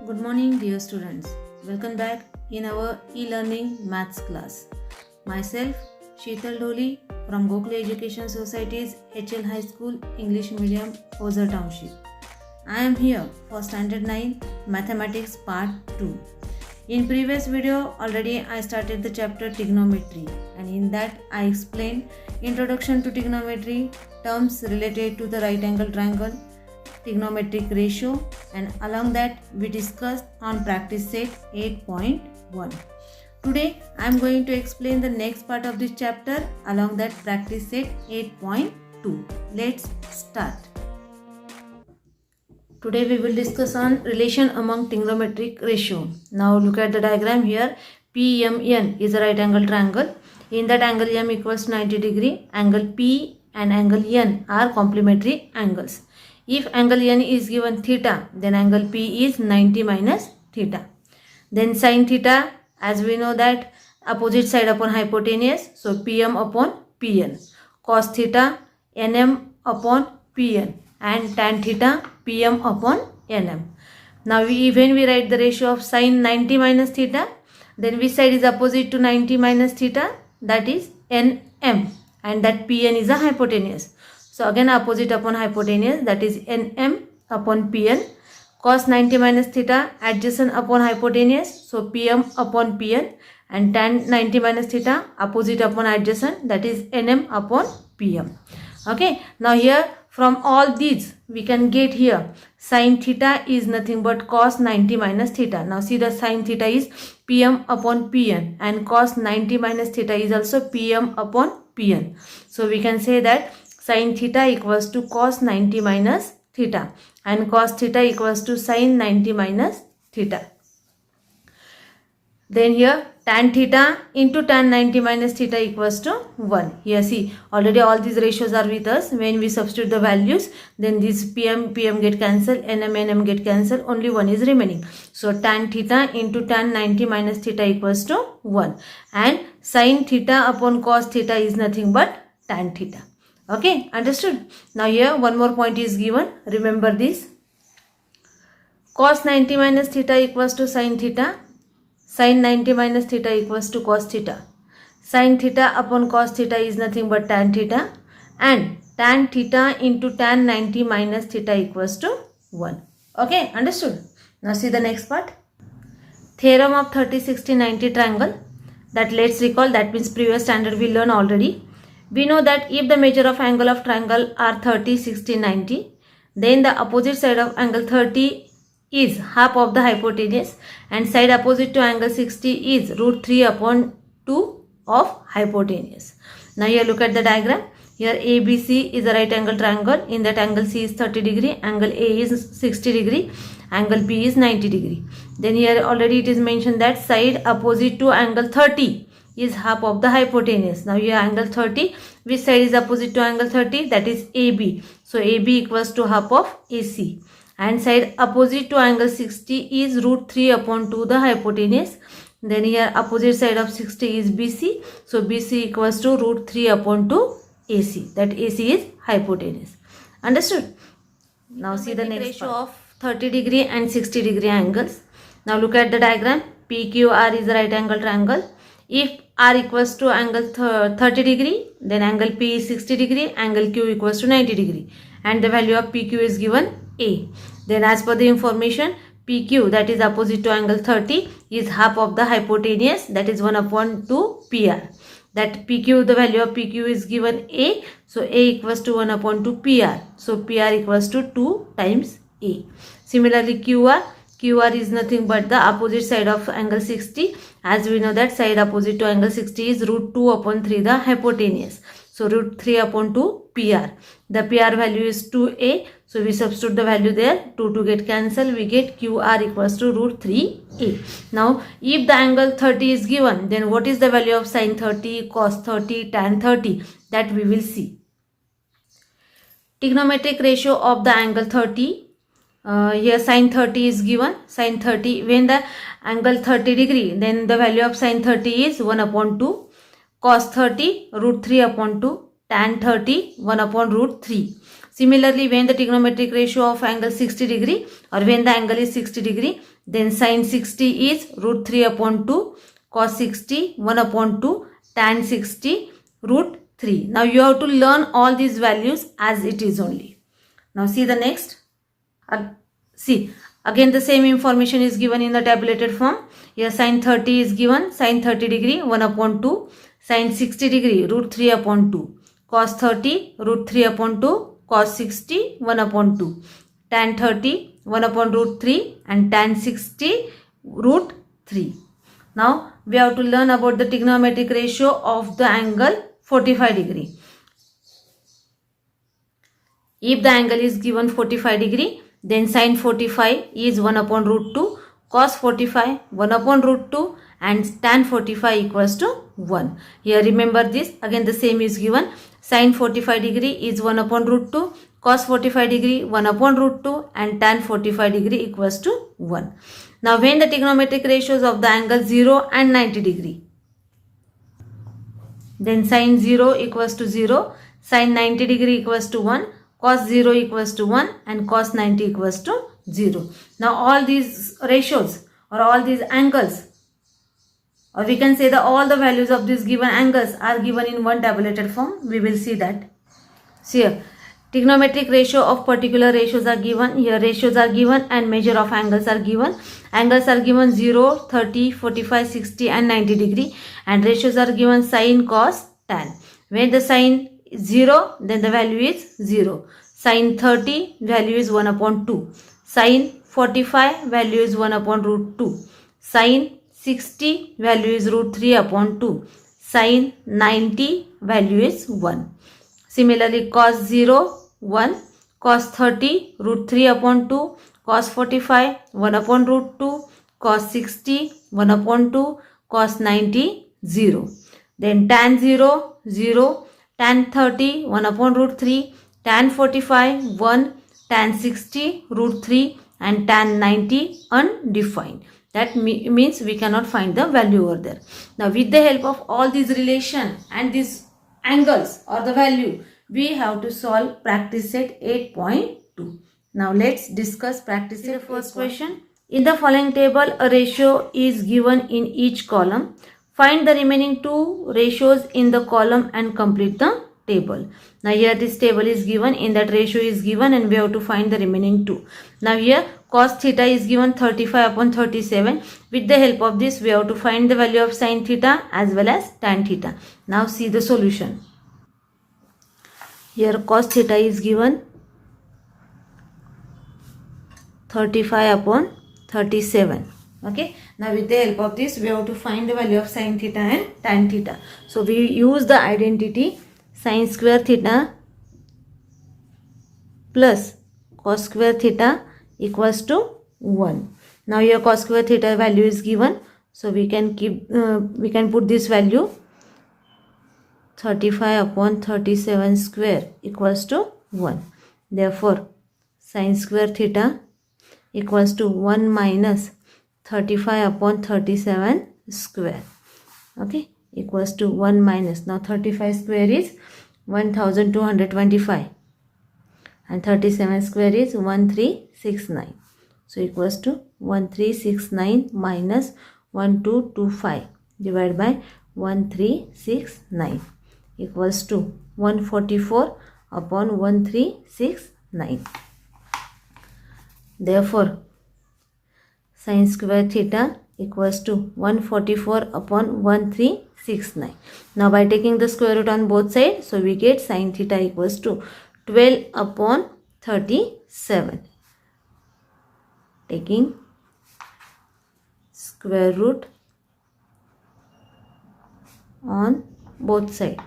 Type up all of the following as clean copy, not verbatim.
Good morning, dear students. Welcome back in our e-learning maths class. Myself, Sheetal Dholi from Gokul Education Society's HL High School English Medium, Ozar Township. I am here for Standard 9 Mathematics Part 2. In previous video, already I started the chapter Trigonometry, and in that I explained Introduction to Trigonometry, terms related to the right angle triangle, trigonometric ratio, and along that we discussed on practice set 8.1. Today I am going to explain the next part of this chapter along that practice set 8.2. Let's start. Today we will discuss on relation among trigonometric ratio. Now look at the diagram here. PMN is a right angle triangle. In that angle M equals to 90 degree. Angle P and angle N are complementary angles. If angle N is given theta, then angle P is 90 minus theta. Then sin theta, as we know that opposite side upon hypotenuse, so PM upon PN. Cos theta, NM upon PN. And tan theta, PM upon NM. Now when we write the ratio of sin 90 minus theta, then which side is opposite to 90 minus theta? That is NM. And that PN is a hypotenuse. So again opposite upon hypotenuse, that is NM upon PN. Cos 90 minus theta adjacent upon hypotenuse, so PM upon PN. And tan 90 minus theta opposite upon adjacent, that is NM upon PM. Okay, now here from all these we can get here sin theta is nothing but cos 90 minus theta. Now see, the sin theta is PM upon PN and cos 90 minus theta is also PM upon PN. So we can say that sin theta equals to cos 90 minus theta and cos theta equals to sin 90 minus theta. Then here tan theta into tan 90 minus theta equals to 1. Here see, already all these ratios are with us. When we substitute the values, then this PM get cancelled, NM get cancelled, only 1 is remaining. So tan theta into tan 90 minus theta equals to 1. And sin theta upon cos theta is nothing but tan theta. Okay, understood? Now here one more point is given. Remember this. Cos 90 minus theta equals to sin theta. Sin 90 minus theta equals to cos theta. Sin theta upon cos theta is nothing but tan theta. And tan theta into tan 90 minus theta equals to 1. Okay, understood? Now see the next part. Theorem of 30, 60, 90 triangle. That let's recall, that means previous standard we learned already. We know that if the measure of angle of triangle are 30, 60, 90, then the opposite side of angle 30 is half of the hypotenuse and side opposite to angle 60 is root 3 upon 2 of hypotenuse. Now here look at the diagram. Here ABC is a right angle triangle. In that angle C is 30 degree, angle A is 60 degree, angle B is 90 degree. Then here already it is mentioned that side opposite to angle 30 is half of the hypotenuse. Now here angle 30, which side is opposite to angle 30? That is AB. So AB equals to half of AC. And side opposite to angle 60 is root 3 upon 2 the hypotenuse. Then here opposite side of 60 is BC. So BC equals to root 3 upon 2 AC. That AC is hypotenuse. Understood? Now see the next ratio of 30 degree and 60 degree angles. Now look at the diagram. PQR is a right angle triangle. If R equals to angle 30 degree, then angle P is 60 degree, angle Q equals to 90 degree. And the value of PQ is given A. Then as per the information, PQ, that is opposite to angle 30, is half of the hypotenuse, that is 1 upon 2 PR. That PQ, the value of PQ is given A. So A equals to 1 upon 2 PR. So PR equals to 2 times A. Similarly QR. QR is nothing but the opposite side of angle 60. As we know that side opposite to angle 60 is root 2 upon 3 the hypotenuse. So root 3 upon 2 PR. The PR value is 2A. So we substitute the value there. 2 get cancelled. We get QR equals to root 3A. Now if the angle 30 is given, then what is the value of sin 30, cos 30, tan 30? That we will see. Trigonometric ratio of the angle 30. Here sin 30 is given. Sin 30, when the angle 30 degree, then the value of sin 30 is 1 upon 2. Cos 30 root 3 upon 2. Tan 30 1 upon root 3. Similarly, when the trigonometric ratio of angle 60 degree or when the angle is 60 degree, then sin 60 is root 3 upon 2, cos 60 1 upon 2, tan 60 root 3. Now you have to learn all these values as it is only. Now see the next. See, again the same information is given in the tabulated form. Here sin 30 is given, sin 30 degree 1 upon 2, sin 60 degree root 3 upon 2, cos 30 root 3 upon 2, cos 60 1 upon 2, tan 30 1 upon root 3 and tan 60 root 3. Now we have to learn about the trigonometric ratio of the angle 45 degree. If the angle is given 45 degree, then sin 45 is 1 upon root 2, cos 45 1 upon root 2 and tan 45 equals to 1. Here remember this, again the same is given. Sin 45 degree is 1 upon root 2, cos 45 degree 1 upon root 2 and tan 45 degree equals to 1. Now when the trigonometric ratios of the angle 0 and 90 degree, then sin 0 equals to 0, sin 90 degree equals to 1, cos 0 equals to 1 and cos 90 equals to 0. Now all these ratios or all these angles, or we can say that all the values of these given angles are given in one tabulated form. We will see that. See here, trigonometric ratio of particular ratios are given. Here ratios are given and measure of angles are given. Angles are given 0, 30, 45, 60 and 90 degree and ratios are given sin, cos, tan. When the sin is 0, then the value is 0. Sin 30 value is 1 upon 2. Sin 45 value is 1 upon root 2. Sin 60 value is root 3 upon 2. Sin 90 value is 1. Similarly, cos 0, 1. Cos 30 root 3 upon 2. Cos 45 1 upon root 2. Cos 60 1 upon 2. Cos 90 0. Then tan 0, 0. Tan 30 1 upon root 3. Tan 45 1. Tan 60 root 3 and tan 90 undefined. That means we cannot find the value over there. Now with the help of all these relation and these angles or the value, we have to solve practice set 8.2. Now let's discuss practice set. The first question. In the following table, a ratio is given in each column. Find the remaining two ratios in the column and complete the table. Now here this table is given, in that ratio is given and we have to find the remaining two. Now here cos theta is given 35 upon 37. With the help of this we have to find the value of sin theta as well as tan theta. Now see the solution. Here cos theta is given 35 upon 37. Okay. Now with the help of this we have to find the value of sin theta and tan theta. So we use the identity sin square theta plus cos square theta equals to 1. Now here cos square theta value is given, so we can put this value 35 upon 37 square equals to 1. Therefore sin square theta equals to 1 minus 35 upon 37 square. Okay, equals to 1 minus, now 35 square is 1225 and 37 square is 1369. So equals to 1369 minus 1225 divided by 1369 equals to 144 upon 1369. Therefore sin square theta equals to 144 upon 1369. Now by taking the square root on both sides, so we get sin theta equals to 12 upon 37. Taking square root on both sides.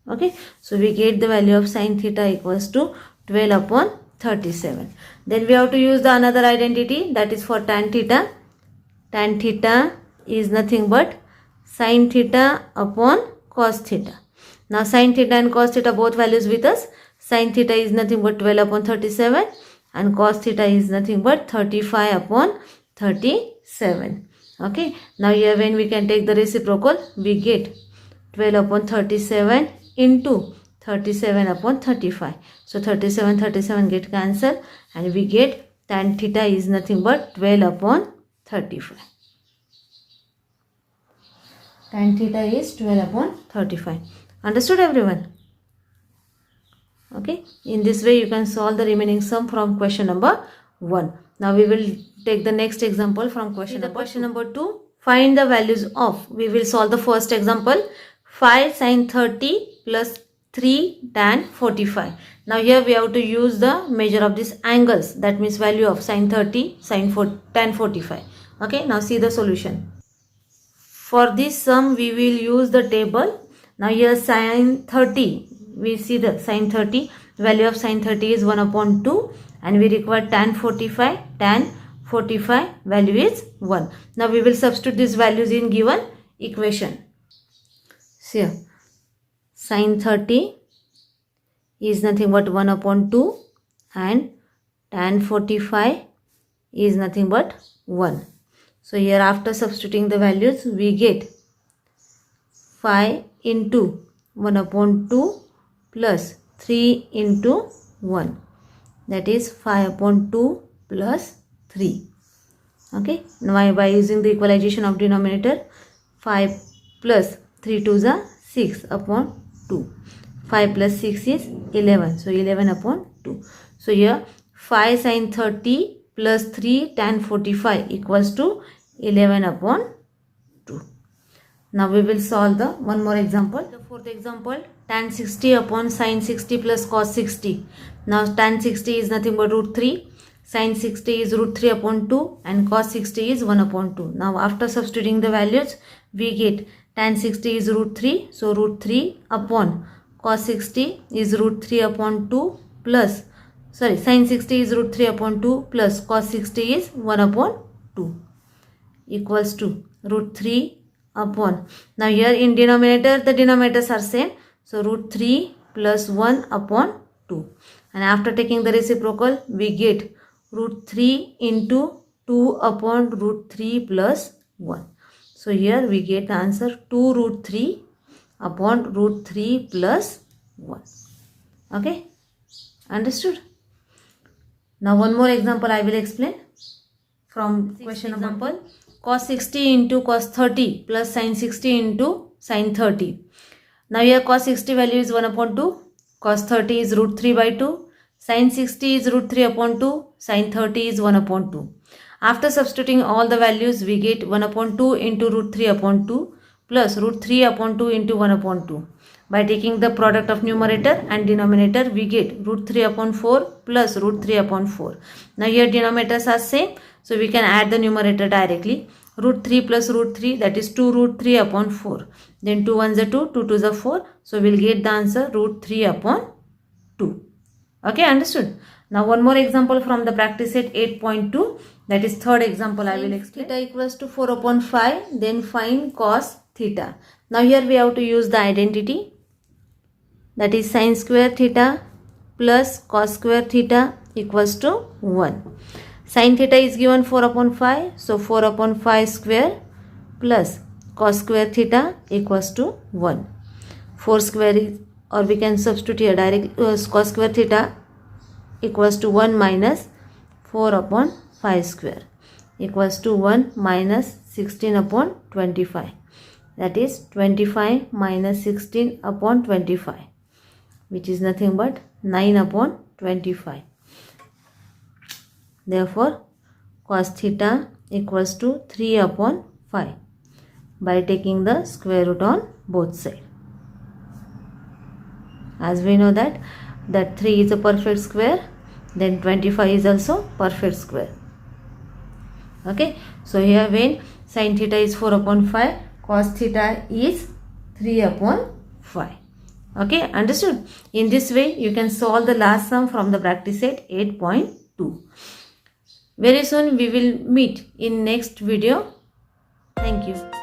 Okay, so we get the value of sin theta equals to 12 upon 37. Then we have to use the another identity, that is for tan theta. Tan theta is nothing but sin theta upon cos theta. Now sin theta and cos theta both values with us. Sin theta is nothing but 12 upon 37 and cos theta is nothing but 35 upon 37. Okay, now here when we can take the reciprocal, we get 12 upon 37 into 37 upon 35. So 37 get cancelled and we get tan theta is nothing but 12 upon 35. Tan theta is 12 upon 35. Understood everyone? Okay. In this way you can solve the remaining sum from question number 1. Now we will take the next example from question number 2. Find the values of, we will solve the first example, 5 sin 30 plus 3 tan 45. Now here we have to use the measure of these angles, that means value of sin 30, tan 45. Okay, now see the solution. For this sum we will use the table. Now here sin 30, we see the sin 30, value of sin 30 is 1 upon 2 and we require tan 45, value is 1. Now we will substitute these values in given equation. See here, sin 30 is nothing but 1 upon 2 and tan 45 is nothing but 1. So here after substituting the values we get 5 into 1 upon 2 plus 3 into 1, that is 5 upon 2 plus 3. Okay, now by using the equalization of denominator, 5 plus 3 2s are 6 upon 2. 5 plus 6 is 11, so 11 upon 2. So here 5 sin 30 plus 3 tan 45 equals to 11 upon 2. Now we will solve the one more example. The fourth example, tan 60 upon sin 60 plus cos 60. Now tan 60 is nothing but root 3. Sin 60 is root 3 upon 2 and cos 60 is 1 upon 2. Now after substituting the values we get tan 60 is root 3. So root 3 upon cos 60 is root 3 upon 2 plus, sin 60 is root 3 upon 2 plus cos 60 is 1 upon 2 equals to root 3 upon. Now here in denominator the denominators are same. So root 3 plus 1 upon 2. And after taking the reciprocal we get root 3 into 2 upon root 3 plus 1. So here we get the answer 2 root 3 upon root 3 plus 1. Okay, understood? Now one more example I will explain from question example. Cos 60 into cos 30 plus sin 60 into sin 30. Now here cos 60 value is 1 upon 2, cos 30 is root 3 by 2, sin 60 is root 3 upon 2, sin 30 is 1 upon 2. After substituting all the values we get 1 upon 2 into root 3 upon 2 plus root 3 upon 2 into 1 upon 2. By taking the product of numerator and denominator we get root 3 upon 4 plus root 3 upon 4. Now here denominators are same, so we can add the numerator directly. Root 3 plus root 3, that is 2 root 3 upon 4. Then 2 1s are 2, 2 2s are 4. So we'll get the answer root 3 upon 2. Okay, understood? Now one more example from the practice set 8.2, that is third example I will explain. Theta equals to 4 upon 5, then find cos theta. Now here we have to use the identity, that is sin square theta plus cos square theta equals to 1. Sin theta is given 4 upon 5, so 4 upon 5 square plus cos square theta equals to 1. 4 square is, or we can substitute here direct cos square theta equals to 1 minus 4 upon 5 square equals to 1 minus 16 upon 25. That is 25 minus 16 upon 25, which is nothing but 9 upon 25. Therefore, cos theta equals to 3 upon 5 by taking the square root on both sides. As we know that 3 is a perfect square, then 25 is also perfect square. Okay, so here when sin theta is 4 upon 5, cos theta is 3 upon 5. Okay, understood? In this way you can solve the last sum from the practice set 8.2. Very soon we will meet in next video. Thank you.